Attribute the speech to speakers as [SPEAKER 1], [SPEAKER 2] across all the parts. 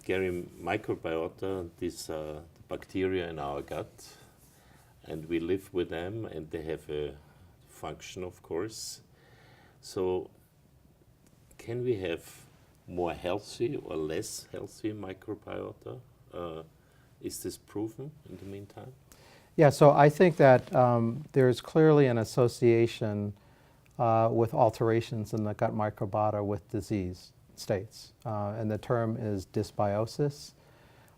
[SPEAKER 1] Gary, microbiota, these are the bacteria in our gut, and we live with them, and they have a function, of course. So can we have more healthy or less healthy microbiota? Is this proven in the meantime?
[SPEAKER 2] Yeah, so I think that there's clearly an association with alterations in the gut microbiota with disease states, and the term is dysbiosis.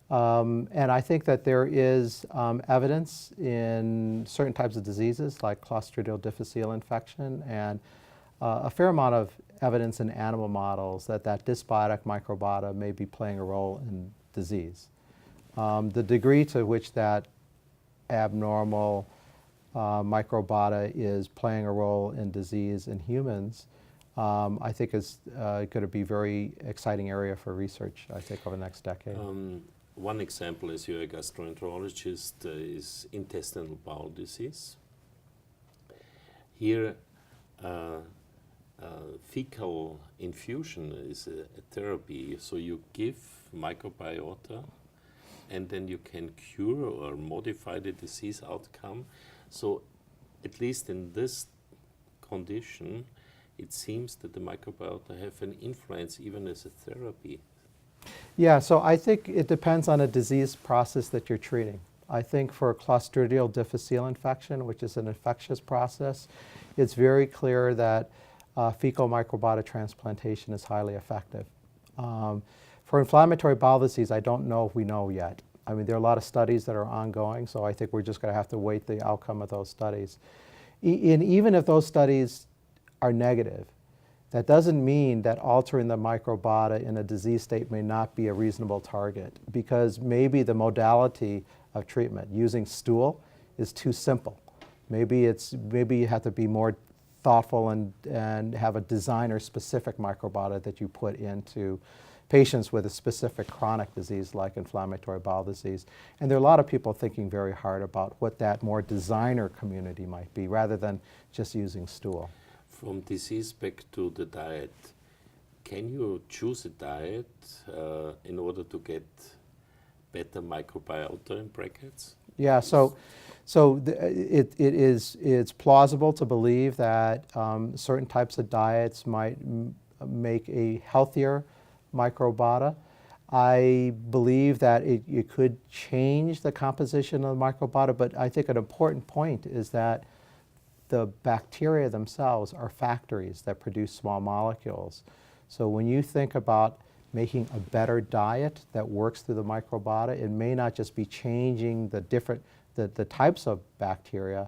[SPEAKER 2] And I think that there is evidence in certain types of diseases like Clostridial difficile infection and a fair amount of evidence in animal models that dysbiotic microbiota may be playing a role in disease. The degree to which that abnormal microbiota is playing a role in disease in humans, I think is going to be a very exciting area for research, I think, over the next decade.
[SPEAKER 1] One example, as you're a gastroenterologist, is intestinal bowel disease. Here, fecal infusion is a therapy, so you give microbiota and then you can cure or modify the disease outcome. So at least in this condition, it seems that the microbiota have an influence even as a therapy.
[SPEAKER 2] Yeah, so I think it depends on a disease process that you're treating. I think for Clostridial difficile infection, which is an infectious process, it's very clear that fecal microbiota transplantation is highly effective. For inflammatory bowel disease, I don't know if we know yet. I mean, there are a lot of studies that are ongoing, so I think we're just going to have to wait the outcome of those studies. And even if those studies are negative, that doesn't mean that altering the microbiota in a disease state may not be a reasonable target, because maybe the modality of treatment, using stool, is too simple. Maybe you have to be more thoughtful and have a designer-specific microbiota that you put into patients with a specific chronic disease like inflammatory bowel disease. And there are a lot of people thinking very hard about what that more designer community might be, rather than just using stool.
[SPEAKER 1] From disease back to the diet, can you choose a diet in order to get better microbiota in brackets?
[SPEAKER 2] Yeah, it's plausible to believe that certain types of diets might make a healthier microbiota. I believe that it could change the composition of the microbiota, but I think an important point is that the bacteria themselves are factories that produce small molecules. So when you think about making a better diet that works through the microbiota, it may not just be changing the types of bacteria,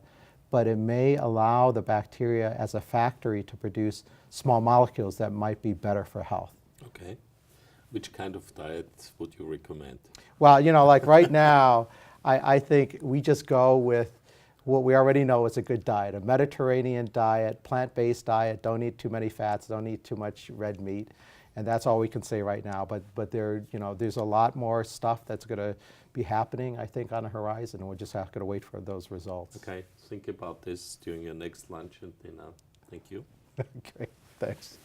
[SPEAKER 2] but it may allow the bacteria as a factory to produce small molecules that might be better for health.
[SPEAKER 1] Okay. Which kind of diet would you recommend?
[SPEAKER 2] Well, you know, like right now, I think we just go with what we already know is a good diet, a Mediterranean diet, plant-based diet, don't eat too many fats, don't eat too much red meat, and that's all we can say right now. But there's a lot more stuff that's going to be happening, I think, on the horizon, and we're just going to wait for those results.
[SPEAKER 1] Okay, think about this during your next lunch and dinner. Thank you.
[SPEAKER 2] Okay, thanks.